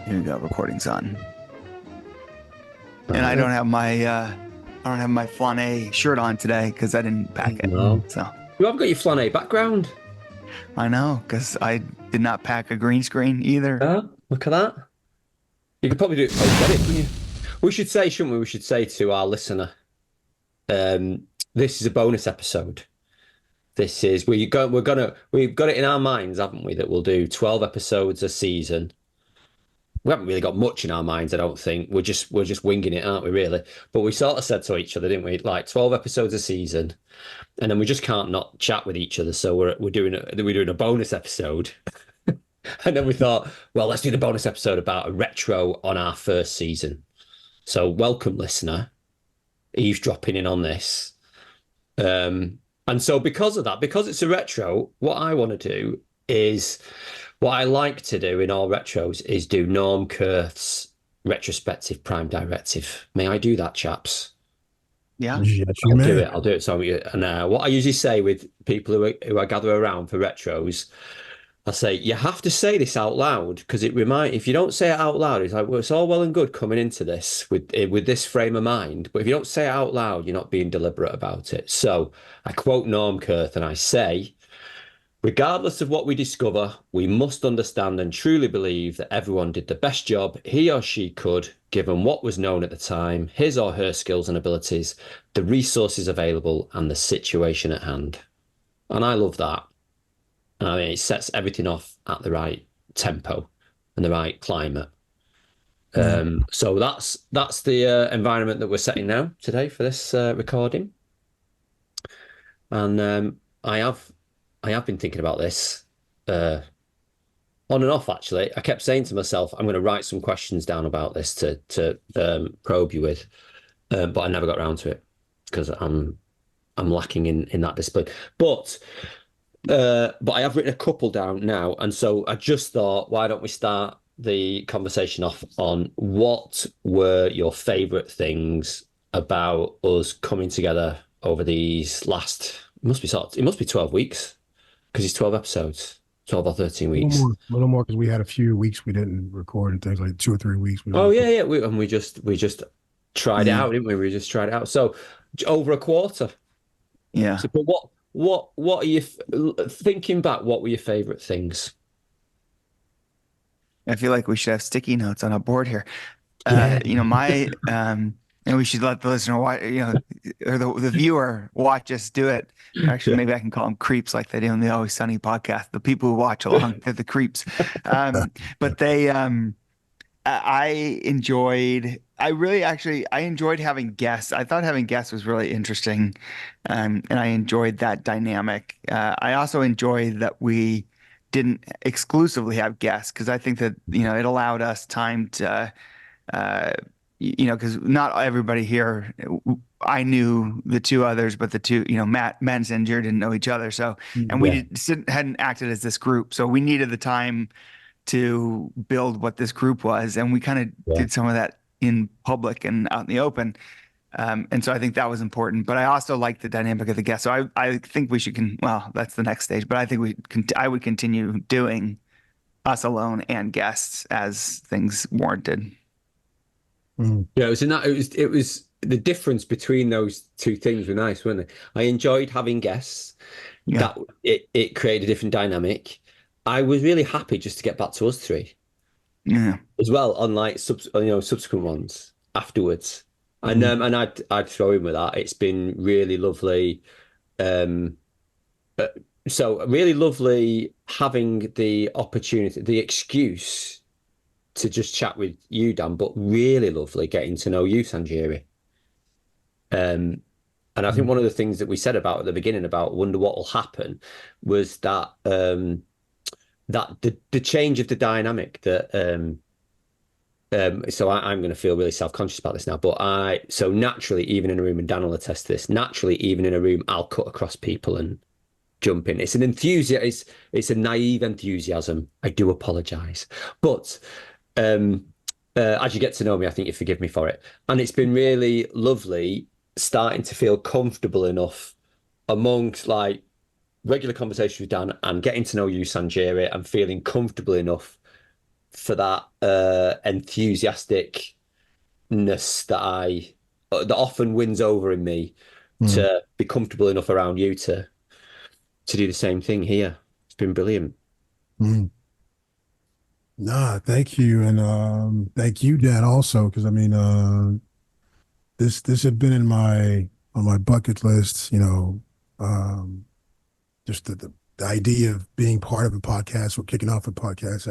Here we go. Recording's on. All And right. I don't have my Flâner shirt on today because I didn't pack it. No. So You have got your Flâner background. I know because I did not pack a green screen either. Yeah, look at that. You could probably do it post-edit, couldn't you? We should say, shouldn't we? We should say to our listener, this is a bonus episode. This is we've got it in our minds, haven't we, that we'll do 12 episodes a season. We haven't really got much in our minds, I don't think. We're just winging it, aren't we, really? But we sort of said to each other, didn't we? Like 12 episodes a season, and then we just can't not chat with each other. So we're doing a bonus episode. And then we thought, well, let's do the bonus episode about a retro on our first season. So welcome, listener, eavesdropping in on this. And so because of that, because it's a retro, what I want to do is what I like to do in all retros is do Norm Kurth's retrospective prime directive. May I do that, chaps? Yeah. Yes, you I'll do it. may. I'll do it. So, and what I usually say with people who I gather around for retros, I say you have to say this out loud because if you don't say it out loud, it's like, well, it's all well and good coming into this with this frame of mind, but if you don't say it out loud, you're not being deliberate about it. So I quote Norm Kurth and I say, regardless of what we discover, we must understand and truly believe that everyone did the best job he or she could, given what was known at the time, his or her skills and abilities, the resources available, and the situation at hand. And I love that. I mean, it sets everything off at the right tempo and the right climate. So that's the environment that we're setting now today for this recording. And I have been thinking about this on and off, actually. I kept saying to myself, I'm going to write some questions down about this to probe you with, but I never got around to it because I'm lacking in that discipline. But I have written a couple down now, and so I just thought, why don't we start the conversation off on what were your favourite things about us coming together over these last, it must be 12 weeks because it's 12 episodes, 12 or 13 weeks. A little more because we had a few weeks we didn't record and things like 2 or 3 weeks we didn't Oh record. yeah, we just tried it Yeah. out, didn't we? We just tried it out. So over a quarter. Yeah. So, but what are you thinking back? What were your favourite things? I feel like we should have sticky notes on a board here. Yeah. And we should let the listener watch, or the viewer watch us do it. Actually, Yeah. maybe I can call them creeps like they do on the Always Sunny podcast. The people who watch along, they're the creeps. But I enjoyed having guests. I thought having guests was really interesting. And I enjoyed that dynamic. I also enjoyed that we didn't exclusively have guests because I think that, it allowed us time to, uh, because not everybody here, I knew the two others, but the two, Matt Menzinger didn't know each other. So, and we Yeah. hadn't acted as this group. So we needed the time to build what this group was. And we kind of Yeah. did some of that in public and out in the open. And so I think that was important, but I also like the dynamic of the guest. So I think well, that's the next stage, but I think I would continue doing us alone and guests as things warranted. Mhm. Yeah, it was the difference between those two things were nice, weren't they? I enjoyed having guests. Yeah. That it created a different dynamic. I was really happy just to get back to us three Yeah. as well, unlike subsequent ones afterwards. And Mhm. I'd throw in with that. It's been really lovely. Um, uh, so really lovely having the opportunity, the excuse to just chat with you, Dan, but really lovely getting to know you, Sanjiri. Um, and I think one of the things that we said about at the beginning about wonder what will happen was that that the change of the dynamic that so I'm going to feel really self-conscious about this now, but so naturally, even in a room, and Dan will attest to this, naturally, even in a room, I'll cut across people and jump in. It's an enthusiasm, it's a naive enthusiasm. I do apologize. But as you get to know me, I think you forgive me for it. And it's been really lovely starting to feel comfortable enough amongst like regular conversations with Dan and getting to know you, Sanjiri, and feeling comfortable enough for that enthusiasticness that often wins over in me Mm, to be comfortable enough around you to do the same thing here. It's been brilliant. mm. Nah, thank you. And thank you, Dan, also, because I mean this had been in my on my bucket list, um just the idea of being part of a podcast or kicking off a podcast.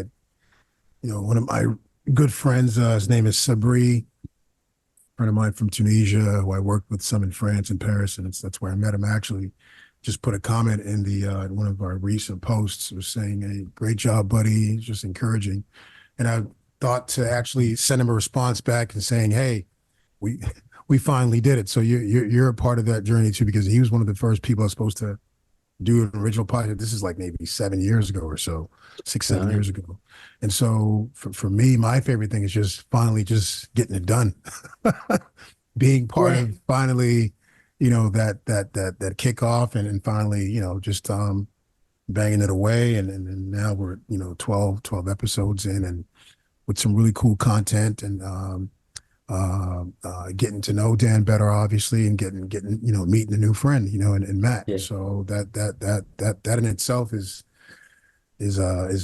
One of my good friends, his name is Sabri, friend of mine from Tunisia, who I worked with some in France and Paris, and that's where I met him actually. Just put a comment in the one of our recent posts, was saying, "Hey, great job, buddy," just encouraging. And I thought to actually send him a response back and saying, "Hey, we we finally did it." So you're a part of that journey too, because he was one of the first people I was supposed to do an original podcast. This is like maybe 7 years ago or so, 6, 7 years Right. ago. And so for me, my favorite thing is just finally just getting it done. Being part Yeah. of finally, that kickoff and finally, just banging it away. And now we're, 12 episodes in and with some really cool content and getting to know Dan better, obviously, and getting meeting a new friend, and Matt. Yeah. So that in itself is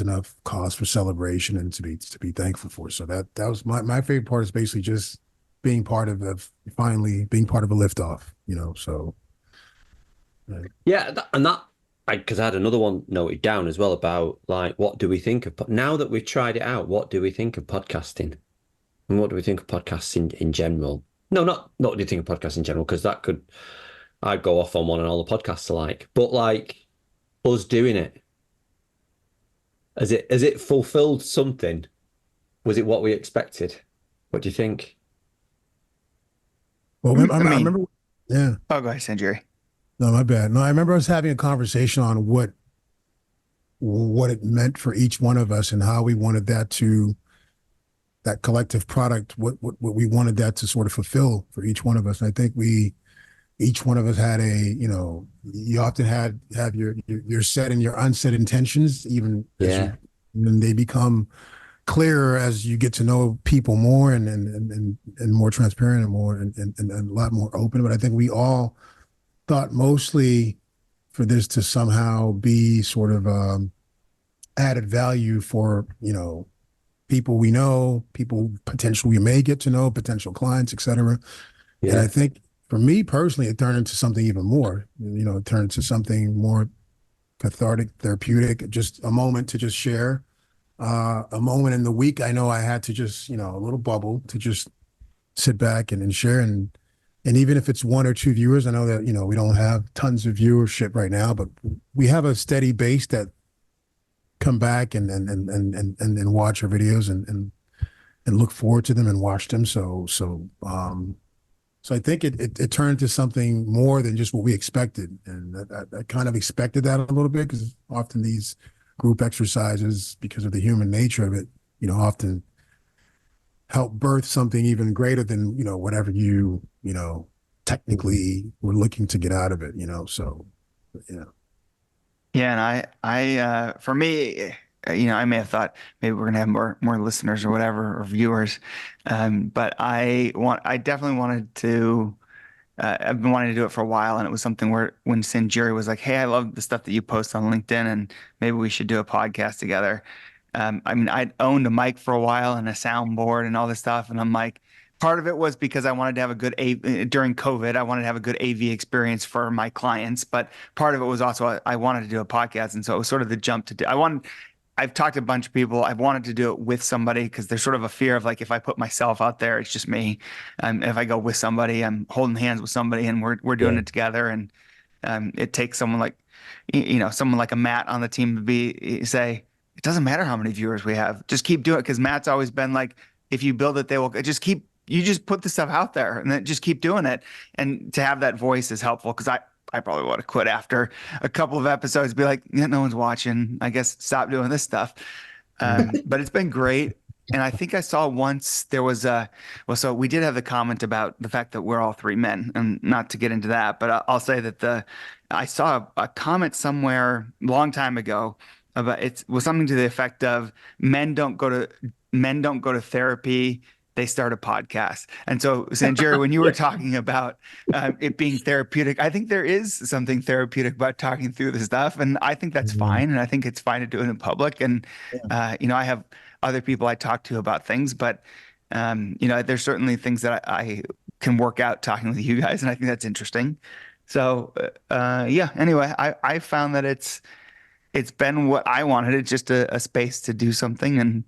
enough cause for celebration and to be thankful for. So that was my favorite part is basically just being part of finally being part of a liftoff. So Yeah, and that because I had another one noted down as well about like what do we think of now that we've tried it out, what do we think of podcasting? And what do we think of podcasts in general? No, not what do you think of podcasts in general, because that could I'd go off on one and all the podcasts alike. But like us doing it, has it fulfilled something? Was it what we expected? What do you think? well, I I mean, remember, yeah, oh, go ahead, Sanjay. no, my bad. No, I remember us having a conversation on what it meant for each one of us and how we wanted that collective product, what we wanted that to sort of fulfill for each one of us. And I think each one of us had you often have your set and your unset intentions, even as Yeah, and they become clearer as you get to know people more and more transparent and more and a lot more open. But I think we all thought mostly for this to somehow be sort of added value for, people we know, people potentially we may get to know, potential clients, et cetera. And I yeah, think for me personally, it turned into something even more. It turned into something more cathartic, therapeutic, just a moment to just share. A moment in the week, I know I had to just, a little bubble to just sit back and share. And even if it's one or two viewers, I know that, we don't have tons of viewership right now, but we have a steady base that come back and watch our videos and look forward to them and watch them. So I think it turned to something more than just what we expected, and I kind of expected that a little bit because often these group exercises, because of the human nature of it, often help birth something even greater than whatever technically were looking to get out of it. So yeah. Yeah, and for me, I may have thought maybe we're gonna have more listeners or whatever or viewers, but I definitely wanted to. I've been wanting to do it for a while, and it was something where when Sinjiri was like, "Hey, I love the stuff that you post on LinkedIn, and maybe we should do a podcast together." I mean, I'd owned a mic for a while and a soundboard and all this stuff, and I'm like, part of it was because I wanted to have a good during COVID, I wanted to have a good AV experience for my clients, but part of it was also I wanted to do a podcast, and so it was sort of the jump to do. I've talked to a bunch of people. I've wanted to do it with somebody because there's sort of a fear of like if I put myself out there, it's just me. If I go with somebody, I'm holding hands with somebody and we're doing yeah, it together. And it takes someone like someone like a Matt on the team to be say it doesn't matter how many viewers we have, just keep doing it because Matt's always been like if you build it, they will just keep. You just put the stuff out there and then just keep doing it. And to have that voice is helpful because I probably would have quit after a couple of episodes, be like, yeah, no one's watching. I guess stop doing this stuff. But it's been great. And I think I saw once there was well, so we did have the comment about the fact that we're all three men, and not to get into that, but I'll say that I saw a comment somewhere a long time ago about it was something to the effect of men don't go to therapy, they start a podcast. And so, Sanjay, when you were Yeah. talking about it being therapeutic, I think there is something therapeutic about talking through the stuff, and I think that's Yeah. fine, and I think it's fine to do it in public. And Yeah. I have other people I talk to about things, but there's certainly things that I can work out talking with you guys, and I think that's interesting. So, yeah. Anyway, I found that it's been what I wanted. It's just a space to do something, and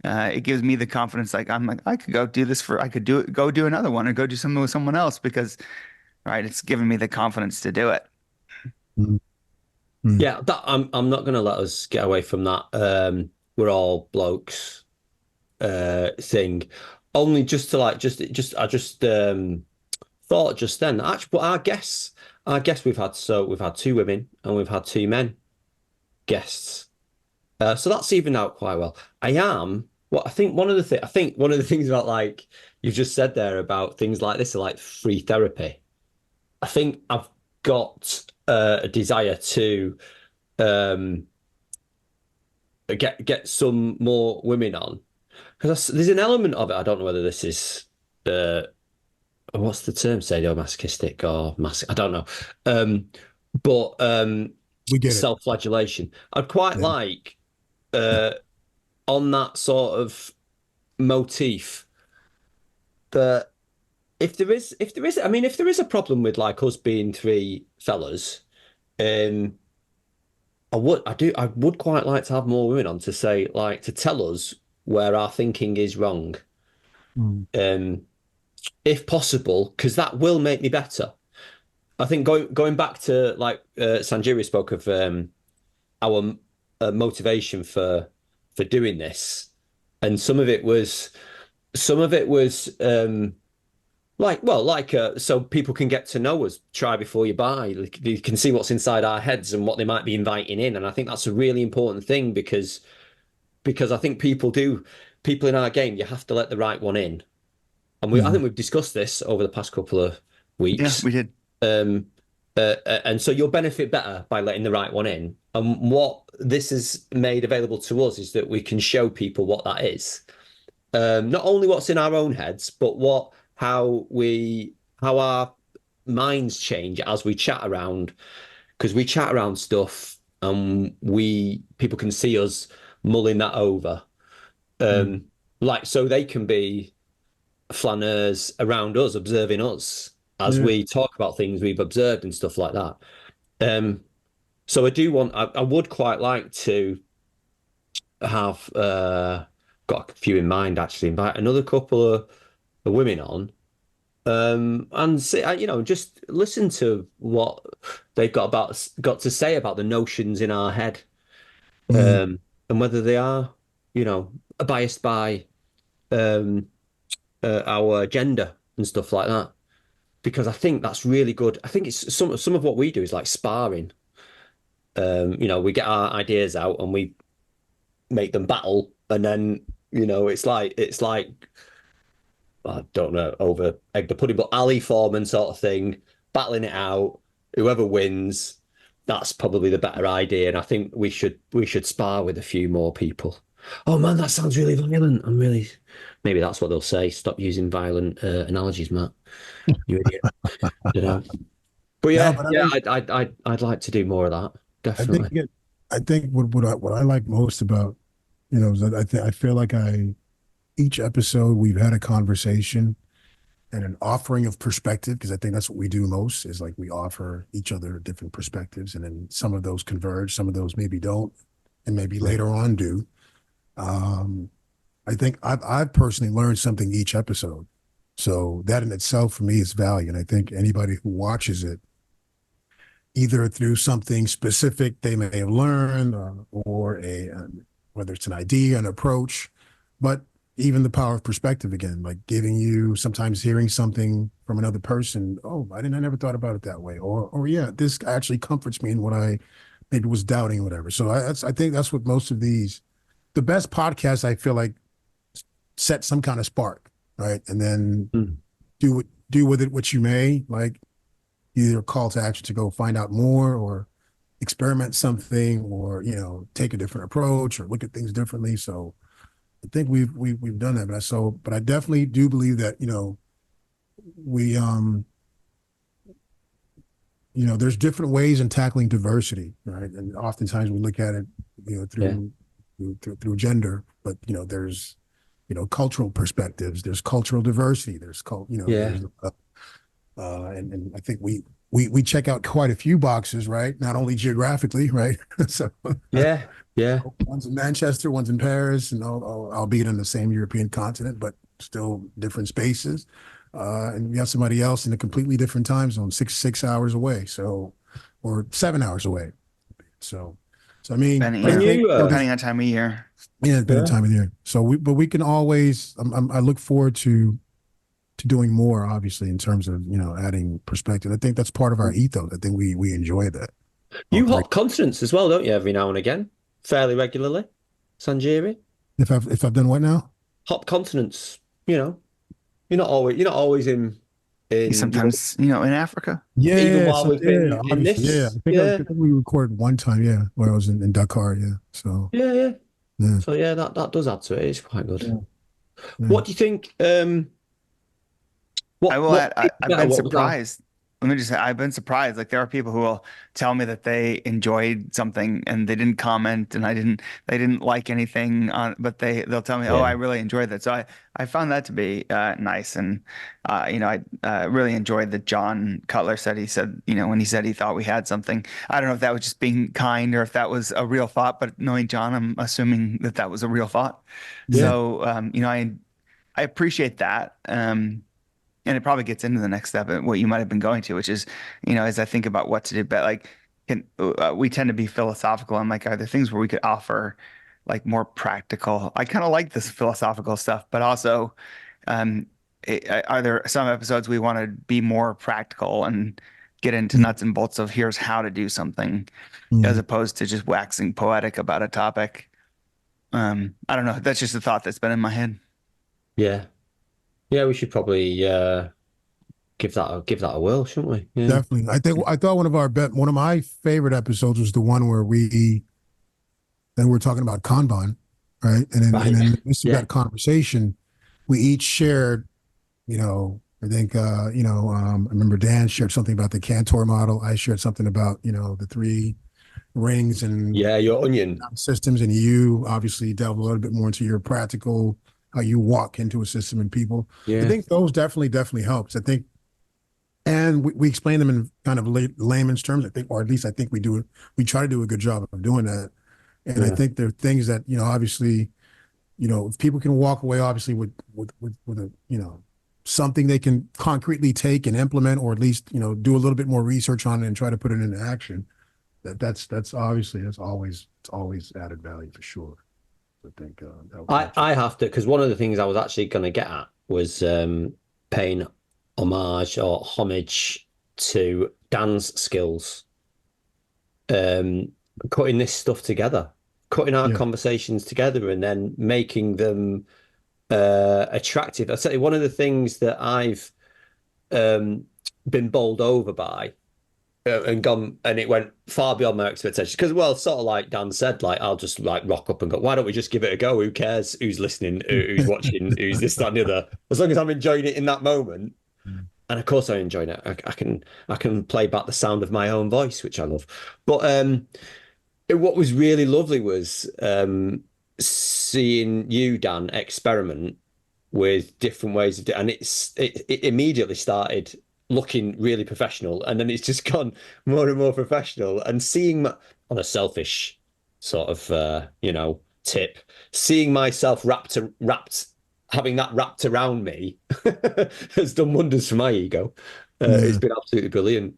it gives me the confidence. Like I'm like I could go do this I could do it, go do another one, or go do something with someone else because, right, it's given me the confidence to do it. Mm, mm, Yeah, that I'm not gonna let us get away from that we're all blokes thing. Only just to like just I just thought just then, actually, but our guests we've had two women and we've had two men guests. So that's evened out quite well. I think one of the things about like you've just said there about things like this are like free therapy. I think I've got a desire to um get some more women on because there's an element of it. I don't know whether this is what's the term, sadomasochistic or mas I don't know. Um, but we get it. self-flagellation. I'd quite Yeah. like on that sort of motif that if there is a problem with like us being three fellas, um, I would quite like to have more women on to say like to tell us where our thinking is wrong, Mm, um, if possible, because that will make me better. I think going back to like Sanjiri spoke of our motivation for doing this, and some of it was so people can get to know us, try before you buy. Like, you can see what's inside our heads and what they might be inviting in, and I think that's a really important thing because I think people in our game, you have to let the right one in, and I mm, think we've discussed this over the past couple of Yeah, weeks. we did. Um, and so you'll benefit better by letting the right one in. And what this has made available to us is that we can show people what that is. Not only what's in our own heads, but how our minds change as we chat around, because we chat around stuff and we people can see us mulling that over. mm. Um, like so they can be flâneurs around us, observing us as Yeah. we talk about things we've observed and stuff like that. Um, so I would quite like to have got a few in mind actually, invite another couple of women on, and see, just listen to what they've got to say about the notions in our head, Mm, and whether they are, biased by um, our gender and stuff like that. Because I think that's really good. I think it's some of what we do is like sparring. We get our ideas out and we make them battle, and then it's like I don't know, over egg the pudding, but alley foreman sort of thing, battling it out. Whoever wins, that's probably the better idea. And I think we should spar with a few more people. Oh man, that sounds really violent. Maybe that's what they'll say. Stop using violent analogies, Matt. You idiot. You know. But no, yeah, but I yeah, mean, I'd like to do more of that. I think Definitely. it, I think what I like most about, is that I feel like each episode we've had a conversation and an offering of perspective, because I think that's what we do most is like we offer each other different perspectives, and then some of those converge, some of those maybe don't, and maybe later on do. Um, I think I've personally learned something each episode. So that in itself for me is value. And I think anybody who watches it, either through something specific they may have learned, or whether it's an idea, an approach, but even the power of perspective again, like giving you sometimes hearing something from another person. Oh, I never thought about it that way. Or yeah, this actually comforts me in what I maybe was doubting or whatever. So I think that's what most of the best podcasts I feel like set some kind of spark, right? And then Mm. do with it what you may, like either call to action to go find out more, or experiment something or, take a different approach or look at things differently. So I think we've done that. But I definitely do believe that, we there's different ways in tackling diversity, right? And oftentimes we look at it, Yeah. through gender, but there's cultural perspectives, there's cultural diversity, Yeah. there's and I think we check out quite a few boxes, right? Not only geographically, right? So Yeah. Yeah. one's in Manchester, one's in Paris, and albeit on the same European continent, but still different spaces. And we have somebody else in a completely different time zone, 6 hours away, or 7 hours away. So I mean, Depending, but I Can think you, depending on time of year. yeah, it's been a yeah. time of the year. But we can always. I look forward to doing more, obviously, in terms of adding perspective. I think that's part of our ethos. I think we enjoy that. All You three. hop continents as well, don't you, every now and again? Fairly regularly, Sanjiri? If I've done what now? Hop continents, you know. You're not always in Europe, Sometimes, in Africa. even Yeah, while so we've yeah, been in obviously, yeah. this. I think Yeah. we recorded one time, yeah, when I was in Dakar, yeah. So Yeah, yeah. yeah, So yeah, that does add to it. It's quite good. yeah, yeah. What do you think? I What will what add, made it I've better? been What was that? surprised. Let me just say, I've been surprised. Like there are people who will tell me that they enjoyed something and they didn't comment and they didn't like anything on, but they'll tell me, oh, I Yeah, really enjoyed that. So I found that to be nice. And, I really enjoyed that John Cutler said, when he said he thought we had something, I don't know if that was just being kind or if that was a real thought, but knowing John, I'm assuming that that was a real thought. yeah, So, I appreciate that. And it probably gets into the next step of what you might have been going to, which is, as I think about what to do, but like, we tend to be philosophical. I'm like, are there things where we could offer like more practical? I kind of like this philosophical stuff, but also, um, are there some episodes we want to be more practical and get into Mm, nuts and bolts of here's how to do something as mm. opposed to just waxing poetic about a topic? I don't know. That's just a thought that's been in my head. yeah, yeah. We should probably give that a whirl, shouldn't we? Yeah, Definitely. I thought one of my favorite episodes was the one where we're talking about Kanban, right? And right. in the midst of Yeah, that conversation, we each shared, I think, I remember Dan shared something about the Cantor model. I shared something about, the three rings and yeah. Your onion. systems, and you obviously delve a little bit more into your practical, how you walk into a system and people. I Yeah, think those definitely helps. I think, and we explain them in kind of layman's terms, I think, or at least I think we do it. We try to do a good job of doing that. And I yeah, think there are things that, obviously, if people can walk away, obviously, with a, something they can concretely take and implement, or at least, do a little bit more research on it and try to put it into action. That's obviously, it's always added value for sure. I think that I helps. I have to, because one of the things I was actually going to get at was paying homage or homage to Dan's skills, um, cutting this stuff together, cutting our Yeah, conversations together, and then making them attractive. I tell you, one of the things that I've um, been bowled over by and gone, and it went far beyond my expectations. Because, well, sort of like Dan said, like I'll just like rock up and go, why don't we just give it a go? Who cares? Who's listening? Who's watching? Who's this, that, and the other? As long as I'm enjoying it in that moment, and of course I enjoy it. I can play back the sound of my own voice, which I love. But what was really lovely was seeing you, Dan, experiment with different ways of doing, and it immediately started looking really professional, and then it's just gone more and more professional. And seeing on a selfish sort of tip, seeing myself wrapped, having that wrapped around me has done wonders for my ego. It's yeah, been absolutely brilliant.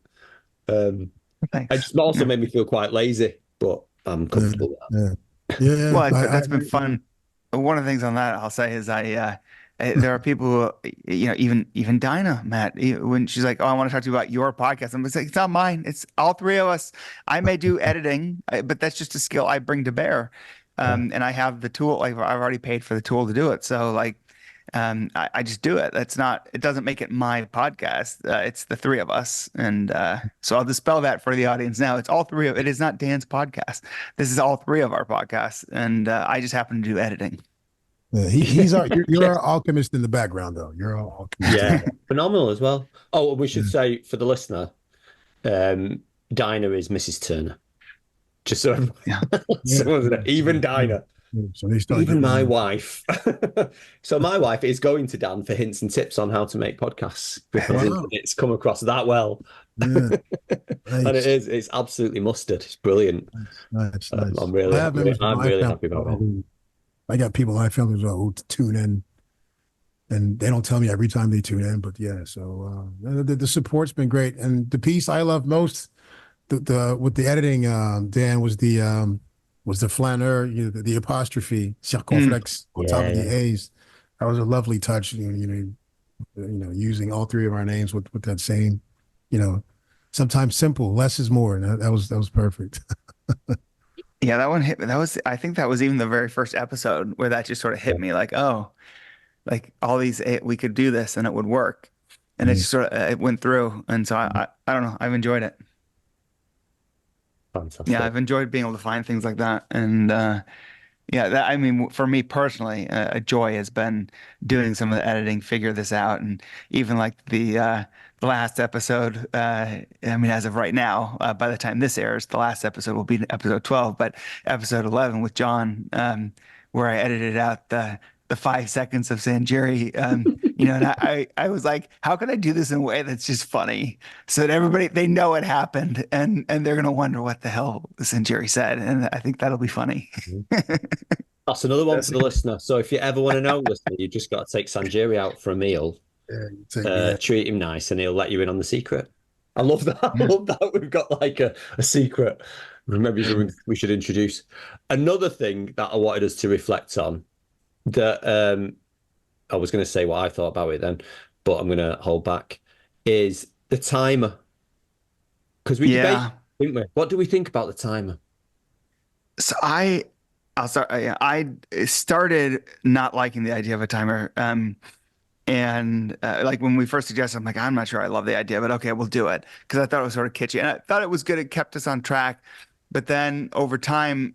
It Thanks. just also Yeah. made me feel quite lazy, but I'm yeah, comfortable with that. yeah, yeah. Well, I that's been agree. fun. One of the things on that I'll say is there are people who, even Dinah, Matt, when she's like, "Oh, I want to talk to you about your podcast," I'm just like, "It's not mine. It's all three of us. I may do editing, but that's just a skill I bring to bear, Yeah. and I have the tool. Like I've already paid for the tool to do it. So like, I just do it. It doesn't make it my podcast. It's the three of us. And so I'll dispel that for the audience now. It is not Dan's podcast. This is all three of our podcasts. And I just happen to do editing. Yeah, you're Yeah. our alchemist in the background, though. You're our alchemist. Yeah, phenomenal as well. Oh, we should Yeah. say for the listener, Dinah is Mrs. Turner. Just so everyone, Yeah. Yeah. even Dinah, So they start even getting my on. wife. So my wife is going to Dan for hints and tips on how to make podcasts because Wow. it's come across that well. Yeah. And Nice. it's absolutely mustard. It's brilliant. Nice. I'm I really, have members of I'm my really family happy about it. I got people in my family as well who tune in, and they don't tell me every time they tune in, but yeah. So the support's been great, and the piece I love most, the with the editing, Dan, was the Flâneur, the apostrophe Mm. circonflexe on top Yeah, of the yeah. A's. That was a lovely touch. Using all three of our names with that same, you know, sometimes simple, less is more. And that was perfect. Yeah, that one hit me. I think that was even the very first episode where that just sort of hit me like, oh, like all these, we could do this and it would work. And it Yeah. just sort of, it went through. And so I don't know, I've enjoyed it. Yeah, Fantastic. I've enjoyed being able to find things like that. And yeah, I mean, for me personally, a joy has been doing some of the editing, figure this out, and even like the last episode. I mean, as of right now, by the time this airs, the last episode will be episode 12, but episode 11 with John, where I edited out the 5 seconds of Sanjiri. And I was like, how can I do this in a way that's just funny so that everybody they know it happened and they're gonna wonder what the hell Sanjiri said, and I think that'll be funny. That's another one That's for the listener. So if you ever want to know, listener, you just got to take Sanjiri out for a meal, Yeah, you take me out. treat him nice, and he'll let you in on the secret. I love that. I Yeah. love that. We've got like a secret. Maybe something we should introduce. Another thing that I wanted us to reflect on that I was going to say what I thought about it then, but I'm going to hold back, is the timer. Because we debate, Yeah. didn't we? What do we think about the timer? So I'll start. Yeah, I started not liking the idea of a timer. And like when we first suggested, I'm like, I'm not sure I love the idea, but okay, we'll do it because I thought it was sort of kitschy, and I thought it was good. It kept us on track, but then over time,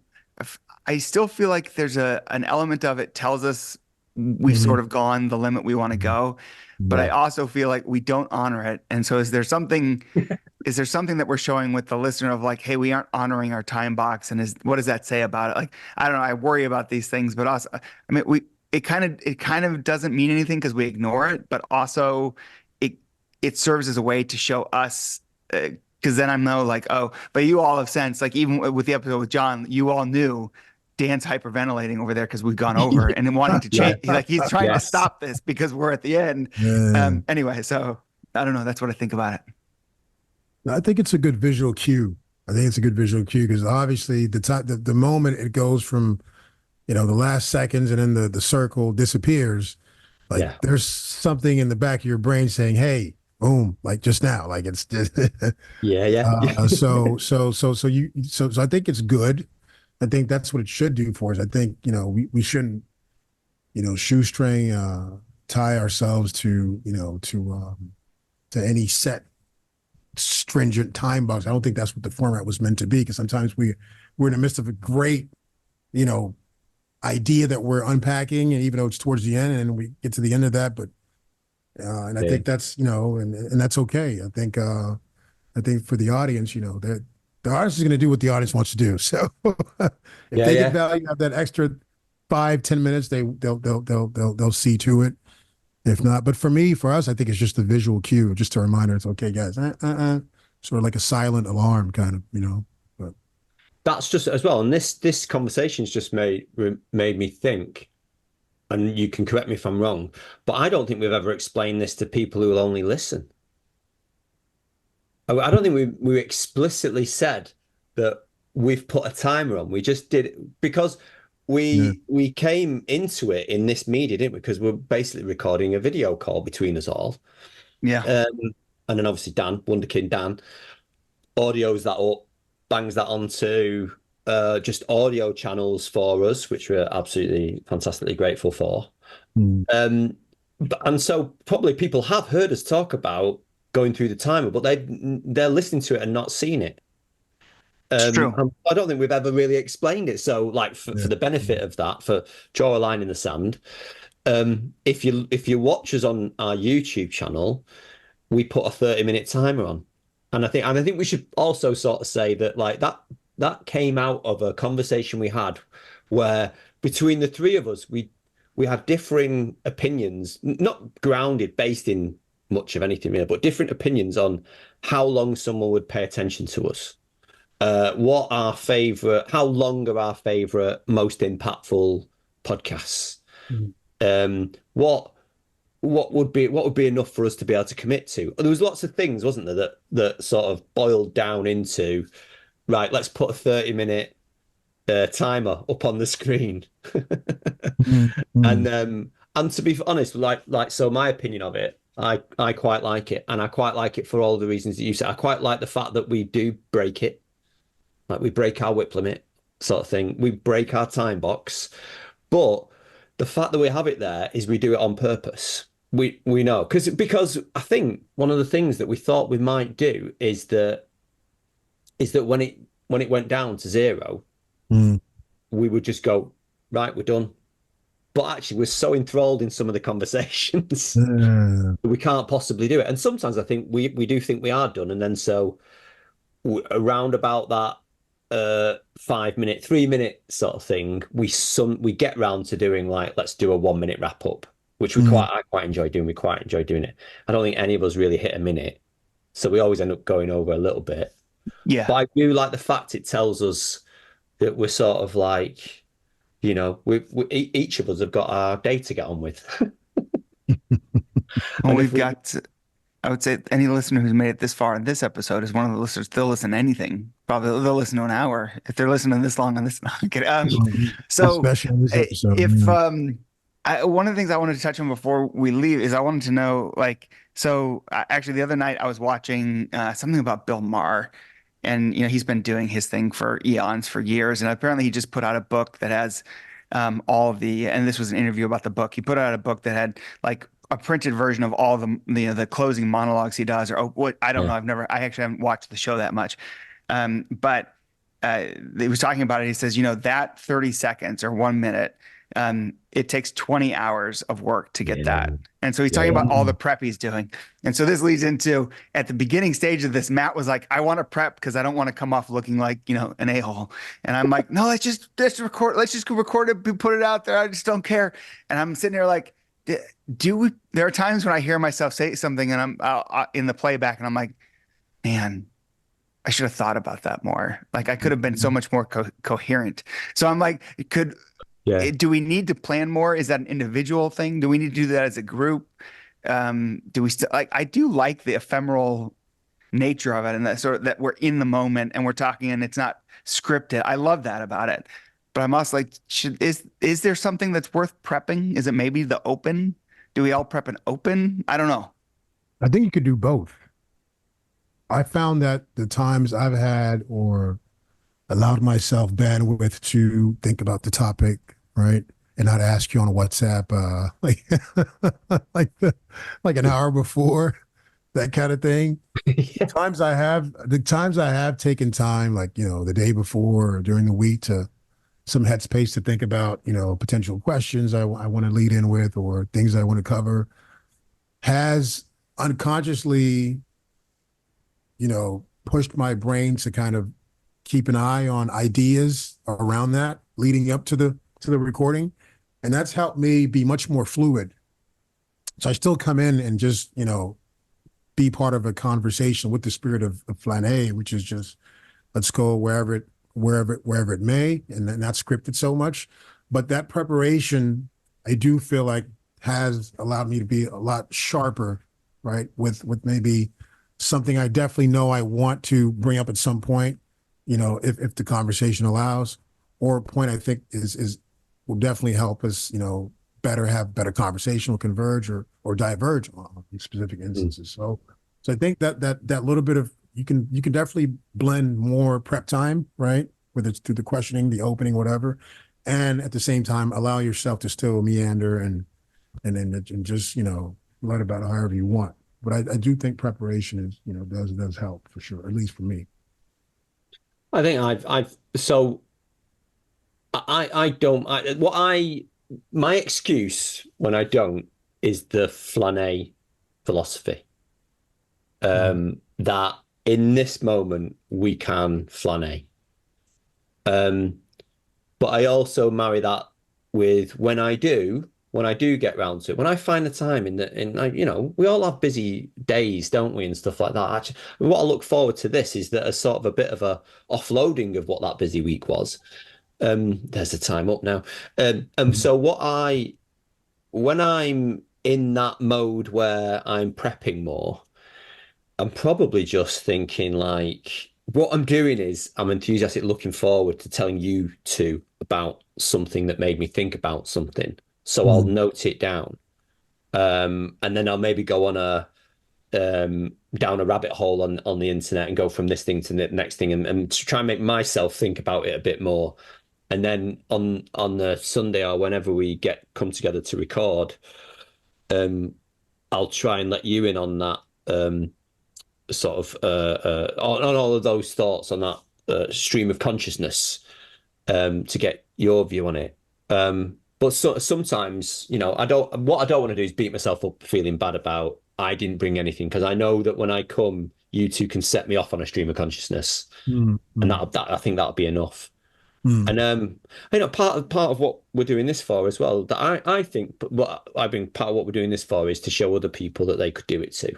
I still feel like there's an element of it tells us we've Mhm. sort of gone the limit we want to go, but I Yeah. also feel like we don't honor it. And so, is there something that we're showing with the listener of like, hey, we aren't honoring our time box, and is what does that say about it? Like, I don't know. I worry about these things, but also, I mean, it kind of doesn't mean anything because we ignore it, but also it it serves as a way to show us. Because then I know, like, oh, but you all have sense, like, even with the episode with John, you all knew Dan's hyperventilating over there because we've gone over and then wanting to Yeah. change. Like, he's trying to Yes. stop this because we're at the end. Yeah. Anyway, so I don't know. That's what I think about it. I think it's a good visual cue. I think it's a good visual cue because obviously the moment it goes from, the last seconds and then the circle disappears, like Yeah. there's something in the back of your brain saying, hey, boom, like just now, like it's just, Yeah. Yeah. so I think it's good. I think that's what it should do for us. I think, we shouldn't, shoestring, tie ourselves to any set stringent time box. I don't think that's what the format was meant to be because sometimes we're in the midst of a great, idea that we're unpacking, and even though it's towards the end, and we get to the end of that, but and I Yeah. think that's and that's okay. I think for the audience, that the artist is going to do what the audience wants to do. So if Yeah. they get Yeah. value out of that extra 5-10 minutes, they'll see to it. If not, but for us, I think it's just the visual cue, just a reminder. It's okay, guys. Sort of like a silent alarm, kind of, But That's just as well. And this conversation's just made me think, and you can correct me if I'm wrong, but I don't think we've ever explained this to people who will only listen. I don't think we explicitly said that we've put a timer on. We just did it because yeah, we came into it in this media, didn't we? Because we're basically recording a video call between us all. Yeah. And then obviously Dan, Wonderkin Dan, audio's that up, bangs that onto just audio channels for us, which we're absolutely fantastically grateful for. Mm. And so probably people have heard us talk about going through the timer, but they're listening to it and not seeing it. It's true. And I don't think we've ever really explained it. So, like Yeah. for the benefit of that, for draw a line in the sand, if you watch us on our YouTube channel, we put a 30-minute timer on. And I think we should also sort of say that like that came out of a conversation we had where between the three of us, we had differing opinions, not grounded, based in much of anything really, but different opinions on how long someone would pay attention to us. How long are our favorite, most impactful podcasts? Mhm. What would be enough for us to be able to commit to? There was lots of things, wasn't there, that sort of boiled down into, right, let's put a 30-minute timer up on the screen. Mhm. And Mhm. and to be honest, so my opinion of it, I quite like it, and I quite like it for all the reasons that you said. I quite like the fact that we do break it, like we break our whip limit sort of thing. We break our time box, but the fact that we have it there is we do it on purpose. We know because I think one of the things that we thought we might do is that when it went down to zero, Mhm. we would just go, right, we're done. But actually, we're so enthralled in some of the conversations Yeah. that we can't possibly do it. And sometimes I think we do think we are done, and then so around about that 5 minute, 3 minute sort of thing, we get round to doing like let's do a 1 minute wrap up, which Mhm. I quite enjoy doing. We quite enjoy doing it. I don't think any of us really hit a minute, so we always end up going over a little bit. Yeah. But I do like the fact it tells us that we're sort of like, each of us have got our day to get on with. Well, And if we've we got, I would say any listener who's made it this far in this episode is one of the listeners. They'll listen to anything. Probably they'll listen to an hour if they're listening this long on this. Okay. So Especially in this episode. if Yeah. one of the things I wanted to touch on before we leave is I wanted to know like actually the other night I was watching something about Bill Maher, and he's been doing his thing for eons, for years, and apparently he just put out a book that has all of the, and this was an interview about the book. He put out a book that had like a printed version of all the closing monologues he does, or what I don't yeah, know. I actually haven't watched the show that much, but he was talking about it. He says, that 30 seconds or 1 minute, it takes 20 hours of work to get yeah, that. And so he's yeah, talking yeah. about all the Mhm. prep he's doing. And so this leads into at the beginning stage of this, Matt was like, I want to prep because I don't want to come off looking like, an a-hole. And I'm like, no, let's just record it, put it out there. I just don't care. And I'm sitting there like, there are times when I hear myself say something and I'm in the playback and I'm like, man, I should have thought about that more. Like I could have been so much more coherent. So I'm like, Yeah. do we need to plan more? Is that an individual thing? Do we need to do that as a group? Do we still like, I do like the ephemeral nature of it, and that sort of that we're in the moment and we're talking and it's not scripted. I love that about it. But I'm also like, is there something that's worth prepping? Is it maybe the open? Do we all prep an open? I don't know. I think you could do both. I found that the times I've had or allowed myself bandwidth to think about the topic, right? And not ask you on WhatsApp, like like like an hour before, that kind of thing. Yeah. The times I have taken time, like, the day before or during the week to some headspace to think about, potential questions I want to lead in with or things I want to cover, has unconsciously, pushed my brain to kind of keep an eye on ideas around that leading up to the recording. And that's helped me be much more fluid. So I still come in and just, be part of a conversation with the spirit of Flâner, which is just let's go wherever it may, and then not scripted so much. But that preparation, I do feel like has allowed me to be a lot sharper, right? With maybe something I definitely know I want to bring up at some point, if the conversation allows, or a point I think is will definitely help us, have better conversation or converge or diverge on these specific Mm. instances. So I think that little bit of you can definitely blend more prep time, right? Whether it's through the questioning, the opening, whatever, and at the same time allow yourself to still meander and and then and just, write about it however you want. But I do think preparation is, does help for sure, at least for me. I think so I don't, my excuse when I don't is the Flâner philosophy. Mm. That in this moment we can Flâner. Um, but I also marry that with when I do get round to it, when I find the time we all have busy days, don't we, and stuff like that. Actually, what I look forward to this is that as sort of a bit of a offloading of what that busy week was. There's the time up now. So when I'm in that mode where I'm prepping more, I'm probably just thinking like what I'm doing is I'm enthusiastic looking forward to telling you two about something that made me think about something. So I'll Mm. note it down. And then I'll maybe go on a down a rabbit hole on the internet and go from this thing to the next thing and try and make myself think about it a bit more. And then on the Sunday or whenever we get come together to record, um, I'll try and let you in on that sort of on all of those thoughts on that stream of consciousness to get your view on it. But sometimes, what I don't want to do is beat myself up feeling bad about I didn't bring anything because I know that when I come, you two can set me off on a stream of consciousness, Mm. and Mm. I think that'll be enough. Mm. And part of what we're doing this for as well, that I think what I think part of what we're doing this for is to show other people that they could do it too.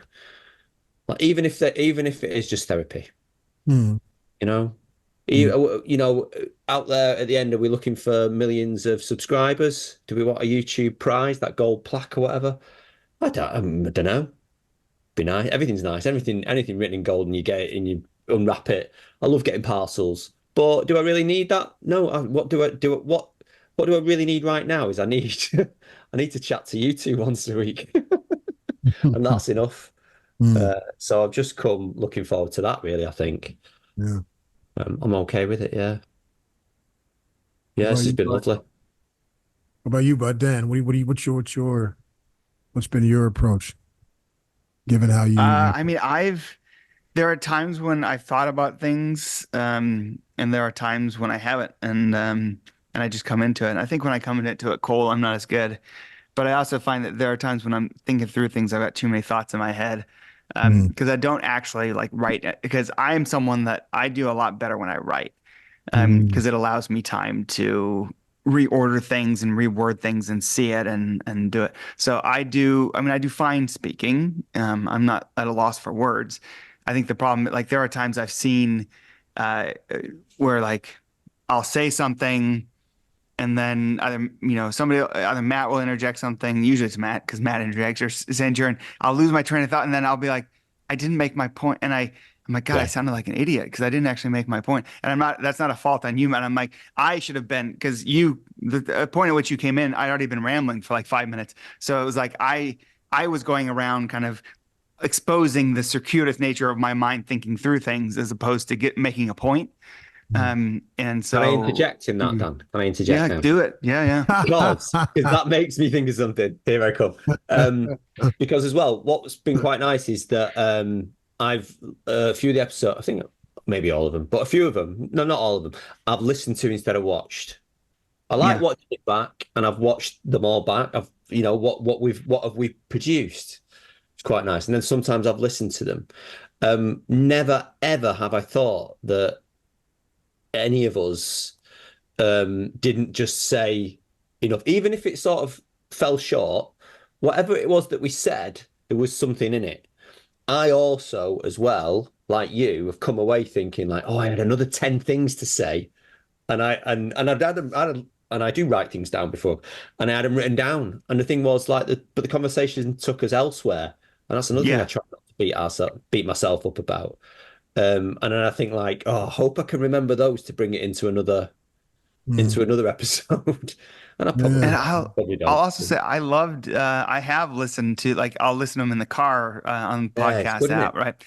Like even if it is just therapy, Mm. you know. Mm. Out there at the end, are we looking for millions of subscribers? Do we want a YouTube prize, that gold plaque or whatever? I don't know. Be nice. Everything's nice. Anything written in gold, and you get it and you unwrap it. I love getting parcels, but do I really need that? No. What do I do? What do I really need right now? Is I need I need to chat to you two once a week, and that's enough. Mm. So I've just come looking forward to that. Really, I think Yeah. I'm okay with it. Yeah, What yeah. about This has you, been bud? lovely. What about you, bud? Dan, what's been your approach, given how you. I mean, there are times when I've thought about things, and there are times when I haven't, and I just come into it. And I think when I come into it cold, I'm not as good. But I also find that there are times when I'm thinking through things, I've got too many thoughts in my head, Mm. because I don't actually like write it, because I am someone that I do a lot better when I write, Mm. because it allows me time to reorder things and reword things and see it and do it. So I do, I mean, I do fine speaking. I'm not at a loss for words. I think the problem, like there are times I've seen uh, where like I'll say something and then either Matt will interject something. Usually it's Matt because Matt interjects or Sanjur, and I'll lose my train of thought, and then I'll be like, I didn't make my point, and I'm like, God, I Yeah. sounded like an idiot because I didn't actually make my point, and I'm not. That's not a fault on you, Matt. I'm like, I should have been because the point at which you came in, I'd already been rambling for like 5 minutes, so it was like I was going around kind of exposing the circuitous nature of my mind thinking through things as opposed to making a point. Mm. And Can I so interject in that, Dan? Can I interject yeah, now? do it. Yeah, yeah. Because that makes me think of something. Here I come. Because as well, what's been quite nice is that I've a few of the episodes, I think maybe all of them, but a few of them, no, not all of them, I've listened to instead of watched. I like Yeah. watching it back, and I've watched them all back. What have we produced? It's quite nice. And then sometimes I've listened to them. Never ever have I thought that any of us didn't just say enough, even if it sort of fell short. Whatever it was that we said, there was something in it. I also, as well, like you, have come away thinking like, oh, I had another 10 things to say, and and I do write things down before, and I had them written down. And the thing was like, but the conversation took us elsewhere, and that's another thing I Yeah. try not to beat myself up about. And then I think like, oh, I hope I can remember those to bring it Mm. into another episode. And I Yeah. And I'll probably don't. also say I have listened to like I'll listen to them in the car on Yeah, it's podcast good, isn't app, it? right?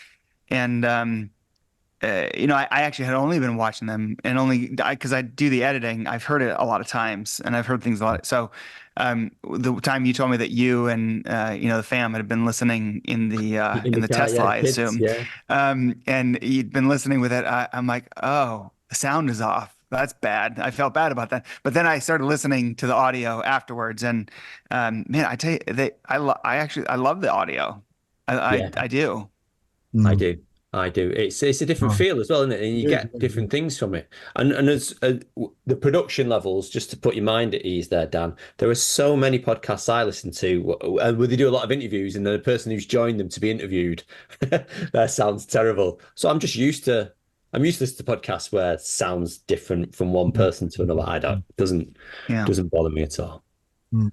And I actually had only been watching them and only because I do the editing. I've heard it a lot of times and I've heard things a lot. So the time you told me that you and the fam had been listening In in the the car, Tesla, yeah, I kids, assume, yeah. and you'd been listening with it. I'm like, oh, the sound is off. That's bad. I felt bad about that. But then I started listening to the audio afterwards, and man, I tell you, I love the audio. Yeah. I do. I Mm. do. I do. It's a different Oh, feel as well, isn't it? And you it is, get different things from it. And as the production levels, just to put your mind at ease there, Dan, there are so many podcasts I listen to where they do a lot of interviews, and the person who's joined them to be interviewed, that sounds terrible. So I'm used to listening to podcasts where it sounds different from one mm, person to another. I don't, Yeah. doesn't bother me at all. mm.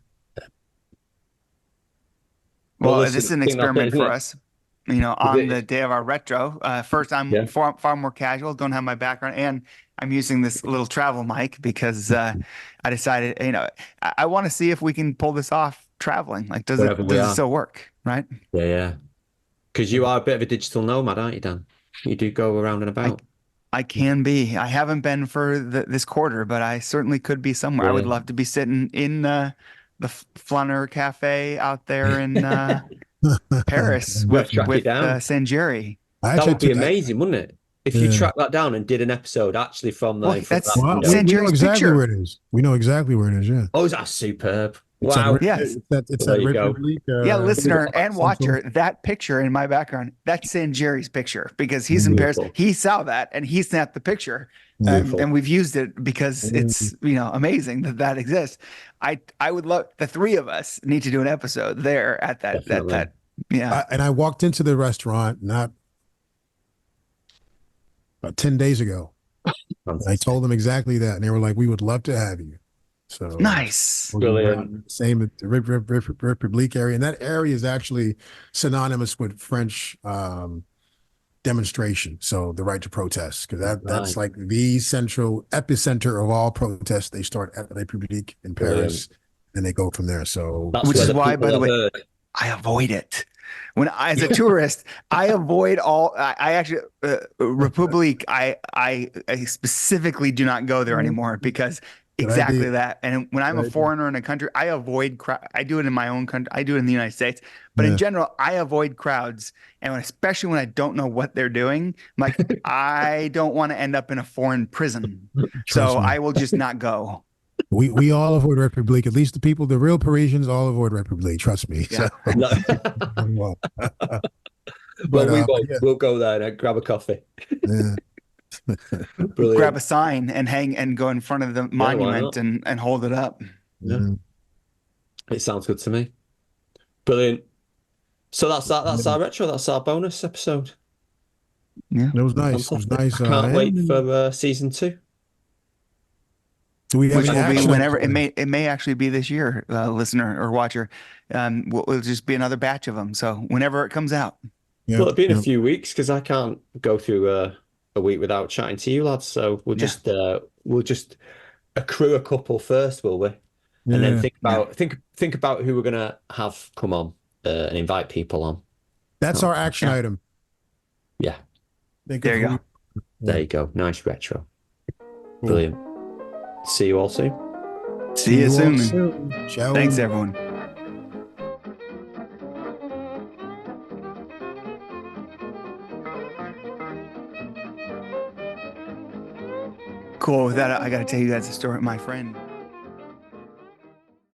Well, Well, this listen, is an I think that's it, experiment isn't for it? us. On the Is day of our retro, first I'm Yeah. far more casual, don't have my background, and I'm using this little travel mic because I decided, I want to see if we can pull this off traveling. Like, Wherever we does it are. still work, right? Yeah, yeah. Because you are a bit of a digital nomad, aren't you, Dan? You do go around and I about. I can be. I haven't been for this quarter, but I certainly could be somewhere. I would Brilliant. love to be sitting in the Flâneur Cafe out there in Paris Got to track it with down. Sanjeri. I That actually would be took, amazing, wouldn't it? If you yeah. track that down and did an episode actually Well, from that that's Well, window. we know Sanjeri's exactly where picture. it is. We know exactly where it is. Yeah. Oh, that's superb. It's at, Wow. Yes. it's Well, there at you go. Republic, Yeah, There we listener go. and Central. watcher, that picture in my background, that's Sanjeri's picture because he's in Mm, Paris. Beautiful. He saw that and he snapped the picture. mm, And Beautiful. we've used it because mm. it's, amazing that exists. I would love the three of us need to do an episode there at Definitely. that. Yeah. And I walked into the restaurant not about 10 days ago. And I Fantastic. told them exactly that. And they were like, we would love to have you. So Nice. we'll be Brilliant. around the same at the Republic area. And that area is actually synonymous with French demonstration. So the right to protest, because that's Right. like the central epicenter of all protests. They start at the Republic in Brilliant. Paris and they go from there. So That's Which where is the why, by people the have way, heard. I avoid it. As a tourist, I avoid all. I actually Republic. I specifically do not go there anymore because good exactly idea. that. And when I'm a Good idea. foreigner in a country, I avoid crowd. I do it in my own country. I do it in the United States, but in Yeah. general, I avoid crowds. And especially when I don't know what they're doing, I'm like, I don't want to end up in a foreign prison, Trust so me. I will just not go. We all avoid Republic. At least the people, the real Parisians, all avoid Republic. Trust me. Yeah. So, No. well, Well, but we won't. yeah, We'll go there and grab a coffee. yeah. Grab a Brilliant. sign and hang and go in front of the Yeah, why monument not? and hold it up. Yeah, Mhm. it sounds good to me. Brilliant. So that's that. That's our retro. That's our bonus episode. Yeah. It was nice. It was Fantastic. nice. I can't wait And for season 2. do we have Which any will be action whenever items? it may actually be this year, listener or watcher. It'll just be another batch of them. So whenever it comes out. Yeah, Well, it'll be in a yeah, few weeks because I can't go through a week without chatting to you lads. So Yeah. we'll just accrue a couple first, will we? And then yeah. Yeah. think about who we're gonna have come on and invite people on. That's Oh, our action yeah. item. Yeah, Think There of you who go. there you go. Nice retro. Cool. Brilliant. See you all soon. See you all soon. soon. Ciao. Thanks, everyone. Cool. With that, I got to tell you guys a story. My friend.